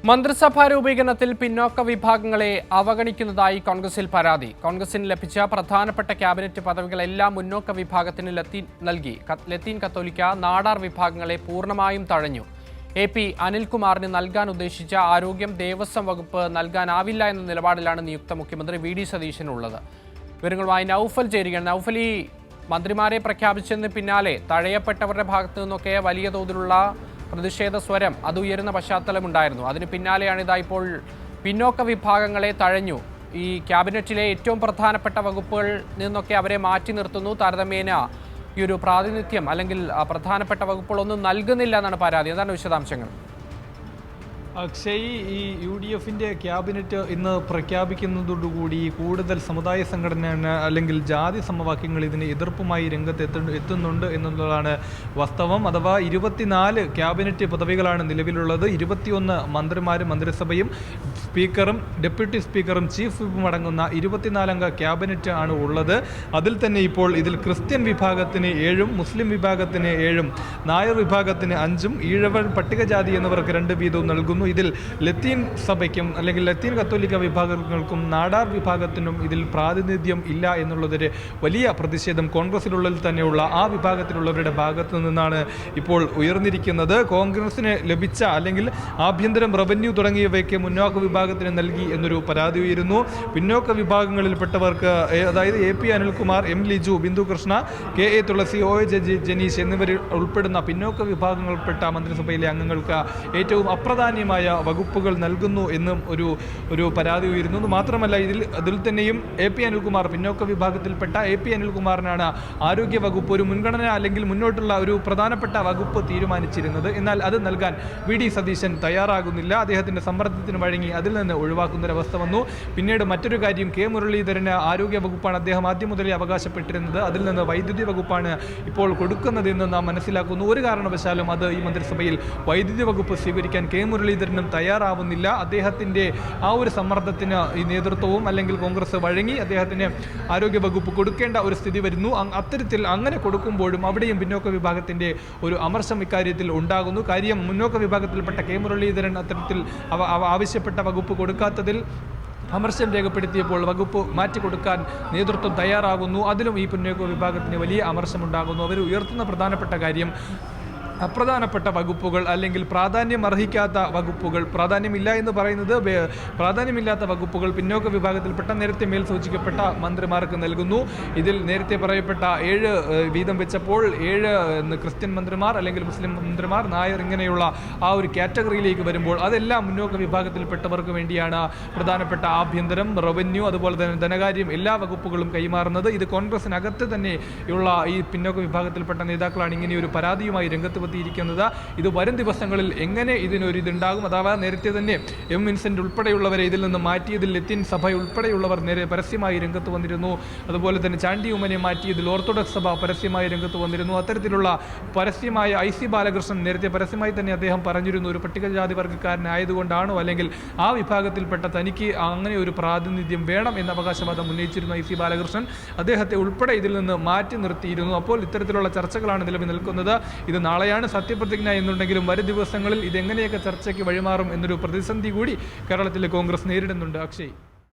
മന്ത്രിസഭാ രൂപീകരണത്തിൽ പിന്നോക്ക വിഭാഗങ്ങളെ അവഗണിക്കുന്നതായി കോൺഗ്രസിൽ പരാതി. കോൺഗ്രസിന് ലഭിച്ച പ്രധാനപ്പെട്ട ക്യാബിനറ്റ് പദവികളെല്ലാം മുന്നോക്ക വിഭാഗത്തിന് നൽകി. ലത്തീൻ കത്തോലിക്ക, നാടാർ വിഭാഗങ്ങളെ പൂർണ്ണമായും തഴഞ്ഞു. AP അനിൽകുമാറിന് നൽകാൻ ഉദ്ദേശിച്ച ആരോഗ്യം, ദേവസ്വം വകുപ്പ് നൽകാനാവില്ല എന്ന നിലപാടിലാണ് നിയുക്ത മുഖ്യമന്ത്രി VD സതീശനുള്ളത്. വിവരങ്ങളുമായി നൌഫൽ ചേരുകയാണ്. നൌഫൽ, ഈ മന്ത്രിമാരെ പ്രഖ്യാപിച്ചതിന് പിന്നാലെ തഴയപ്പെട്ടവരുടെ ഭാഗത്തു നിന്നൊക്കെ വലിയ തോതിലുള്ള പ്രതിഷേധ സ്വരം അത് ഉയരുന്ന പശ്ചാത്തലമുണ്ടായിരുന്നു. അതിന് പിന്നാലെയാണ് ഇതാ ഇപ്പോൾ പിന്നോക്ക വിഭാഗങ്ങളെ തഴഞ്ഞു. ഈ ക്യാബിനറ്റിലെ ഏറ്റവും പ്രധാനപ്പെട്ട വകുപ്പുകളിൽ നിന്നൊക്കെ അവരെ മാറ്റി നിർത്തുന്നു. താരതമ്യേന ഈ ഒരു പ്രാതിനിധ്യം അല്ലെങ്കിൽ പ്രധാനപ്പെട്ട വകുപ്പുകളൊന്നും നൽകുന്നില്ല എന്നാണ് പരാതി. എന്താണ് വിശദാംശങ്ങൾ? അക്ഷയ്, ഈ UDFന്റെ ക്യാബിനറ്റ് ഇന്ന് പ്രഖ്യാപിക്കുന്നതോടുകൂടി കൂടുതൽ സമുദായ സംഘടന അല്ലെങ്കിൽ ജാതി സമവാക്യങ്ങൾ ഇതിന് എതിർപ്പുമായി രംഗത്ത് എത്തുന്നുണ്ട് എന്നുള്ളതാണ് വാസ്തവം. അഥവാ 24 ക്യാബിനറ്റ് പദവികളാണ് നിലവിലുള്ളത്. 21 മന്ത്രിമാരും മന്ത്രിസഭയും സ്പീക്കറും ഡെപ്യൂട്ടി സ്പീക്കറും ചീഫ് വിപ്പും അടങ്ങുന്ന 24-അംഗ ക്യാബിനറ്റ് ആണ് ഉള്ളത്. അതിൽ തന്നെ ഇപ്പോൾ ഇതിൽ ക്രിസ്ത്യൻ വിഭാഗത്തിന് 7, മുസ്ലിം വിഭാഗത്തിന് 7, നായർ വിഭാഗത്തിന് 5, ഈഴവ പട്ടികജാതി എന്നിവർക്ക് 2 വീതവും നൽകുന്നു. ഇതിൽ ലത്തീൻ സഭയ്ക്കും അല്ലെങ്കിൽ ലത്തീൻ കത്തോലിക്ക വിഭാഗങ്ങൾക്കും നാടാർ വിഭാഗത്തിനും ഇതിൽ പ്രാതിനിധ്യം ഇല്ല എന്നുള്ളതൊരു വലിയ പ്രതിഷേധം കോൺഗ്രസിനുള്ളിൽ തന്നെയുള്ള ആ വിഭാഗത്തിലുള്ളവരുടെ ഭാഗത്തു നിന്നാണ് ഇപ്പോൾ ഉയർന്നിരിക്കുന്നത്. കോൺഗ്രസിന് ലഭിച്ച അല്ലെങ്കിൽ ആഭ്യന്തരം, റവന്യൂ തുടങ്ങിയവയ്ക്ക് മുന്നോക്ക വിഭാഗത്തിന് നൽകി എന്നൊരു പരാതി ഉയരുന്നു. പിന്നോക്ക വിഭാഗങ്ങളിൽപ്പെട്ടവർക്ക്, അതായത് AP Anilkumar, M Liju, Bindu Krishna, KA തുളസി, OA ജനീഷ് എന്നിവർ ഉൾപ്പെടുന്ന പിന്നോക്ക വിഭാഗങ്ങളിൽപ്പെട്ട മന്ത്രിസഭയിലെ അംഗങ്ങൾക്ക് ഏറ്റവും അപ്രധാന്യമായ വകുപ്പുകൾ നൽകുന്നു എന്നും ഒരു പരാതി ഉയരുന്നു. മാത്രമല്ല അതിൽ തന്നെയും AP അനിൽകുമാർ, പിന്നോക്ക വിഭാഗത്തിൽപ്പെട്ട AP അനിൽകുമാറിനാണ് ആരോഗ്യ വകുപ്പ് ഒരു മുൻഗണന അല്ലെങ്കിൽ മുന്നോട്ടുള്ള ഒരു പ്രധാനപ്പെട്ട വകുപ്പ് തീരുമാനിച്ചിരുന്നത്. എന്നാൽ അത് നൽകാൻ VD സതീശൻ തയ്യാറാകുന്നില്ല. അദ്ദേഹത്തിന്റെ സമ്മർദ്ദത്തിന് വഴങ്ങി അതിൽ നിന്ന് ഒഴിവാക്കുന്നൊരവസ്ഥ വന്നു. പിന്നീട് മറ്റൊരു കാര്യം, K മുരളീധരന് ആരോഗ്യ വകുപ്പാണ് അദ്ദേഹം ആദ്യം മുതലേ അവകാശപ്പെട്ടിരുന്നത്. അതിൽ നിന്ന് വൈദ്യുതി വകുപ്പാണ് ഇപ്പോൾ കൊടുക്കുന്നതെന്ന് നാം മനസ്സിലാക്കുന്നു. ഒരു കാരണവശാലും അത് ഈ മന്ത്രിസഭയിൽ വൈദ്യുതി വകുപ്പ് സ്വീകരിക്കാൻ K മുരളീധരനും തയ്യാറാവുന്നില്ല. അദ്ദേഹത്തിൻ്റെ ആ ഒരു സമ്മർദ്ദത്തിന് ഈ നേതൃത്വവും അല്ലെങ്കിൽ കോൺഗ്രസ് വഴങ്ങി അദ്ദേഹത്തിന് ആരോഗ്യ വകുപ്പ് കൊടുക്കേണ്ട ഒരു സ്ഥിതി വരുന്നു. അത്തരത്തിൽ അങ്ങനെ കൊടുക്കുമ്പോഴും അവിടെയും പിന്നോക്ക വിഭാഗത്തിൻ്റെ ഒരു അമർഷം ഇക്കാര്യത്തിൽ ഉണ്ടാകുന്നു. കാര്യം, മുന്നോക്ക വിഭാഗത്തിൽപ്പെട്ട K മുരളീധരൻ അത്തരത്തിൽ ആവശ്യപ്പെട്ട വകുപ്പ് കൊടുക്കാത്തതിൽ അമർഷം രേഖപ്പെടുത്തിയപ്പോൾ വകുപ്പ് മാറ്റിക്കൊടുക്കാൻ നേതൃത്വം തയ്യാറാകുന്നു. അതിലും ഈ പിന്നോക്ക വിഭാഗത്തിന് വലിയ അമർഷമുണ്ടാകുന്നു. അവർ ഉയർത്തുന്ന പ്രധാനപ്പെട്ട കാര്യം, അപ്രധാനപ്പെട്ട വകുപ്പുകൾ അല്ലെങ്കിൽ പ്രാധാന്യം അർഹിക്കാത്ത വകുപ്പുകൾ, പ്രാധാന്യമില്ല എന്ന് പറയുന്നത് പ്രാധാന്യമില്ലാത്ത വകുപ്പുകൾ പിന്നോക്ക വിഭാഗത്തിൽപ്പെട്ട നേരത്തെ മേൽ സൂചിക്കപ്പെട്ട മന്ത്രിമാർക്ക് നൽകുന്നു. ഇതിൽ നേരത്തെ പറയപ്പെട്ട 7 വീതം വെച്ചപ്പോൾ 7 ക്രിസ്ത്യൻ മന്ത്രിമാർ അല്ലെങ്കിൽ മുസ്ലിം മന്ത്രിമാർ, നായർ ഇങ്ങനെയുള്ള ആ ഒരു കാറ്റഗറിയിലേക്ക് വരുമ്പോൾ അതെല്ലാം മുന്നോക്ക വിഭാഗത്തിൽപ്പെട്ടവർക്ക് വേണ്ടിയാണ് പ്രധാനപ്പെട്ട ആഭ്യന്തരം, റവന്യൂ, അതുപോലെ തന്നെ ധനകാര്യം എല്ലാ വകുപ്പുകളും കൈമാറുന്നത്. ഇത് കോൺഗ്രസിനകത്ത് തന്നെയുള്ള ഈ പിന്നോക്ക വിഭാഗത്തിൽപ്പെട്ട നേതാക്കളാണ് ഇങ്ങനെയൊരു പരാതിയുമായി രംഗത്ത് ിരിക്കുന്നത്. ഇത് വരും ദിവസങ്ങളിൽ എങ്ങനെ ഇതിനൊരിതുണ്ടാകും? അഥവാ നേരത്തെ തന്നെ M വിൻസെന്റ് ഉൾപ്പെടെയുള്ളവരെ ഇതിൽ നിന്ന് മാറ്റിയതിൽ ലത്തീൻ സഭ ഉൾപ്പെടെയുള്ളവർ പരസ്യമായി രംഗത്ത് വന്നിരുന്നു. അതുപോലെ തന്നെ ചാണ്ടി ഉമ്മനെ മാറ്റിയതിൽ ഓർത്തഡോക്സ് സഭ പരസ്യമായി രംഗത്ത് വന്നിരുന്നു. അത്തരത്തിലുള്ള പരസ്യമായ IC ബാലകൃഷ്ണൻ നേരത്തെ പരസ്യമായി തന്നെ അദ്ദേഹം പറഞ്ഞിരുന്നു, ഒരു പട്ടികജാതി വർഗ്ഗക്കാരനായതുകൊണ്ടാണോ അല്ലെങ്കിൽ ആ വിഭാഗത്തിൽപ്പെട്ട തനിക്ക് അങ്ങനെ ഒരു പ്രാതിനിധ്യം വേണം എന്ന അവകാശവാദം ഉന്നയിച്ചിരുന്നു IC ബാലകൃഷ്ണൻ. അദ്ദേഹത്തെ ഉൾപ്പെടെ ഇതിൽ നിന്ന് മാറ്റി നിർത്തിയിരുന്നു. അപ്പോൾ ഇത്തരത്തിലുള്ള ചർച്ചകളാണ് നിലവിൽ നിൽക്കുന്നത്. ഇത് നാളെയാണ് സത്യപ്രതിജ്ഞ എന്നുണ്ടെങ്കിലും വരും ദിവസങ്ങളിൽ ഇതെങ്ങനെയൊക്കെ ചർച്ചയ്ക്ക് വഴിമാറും എന്നൊരു പ്രതിസന്ധി കൂടി കേരളത്തിലെ കോൺഗ്രസ് നേരിടുന്നുണ്ട്. അക്ഷയ്.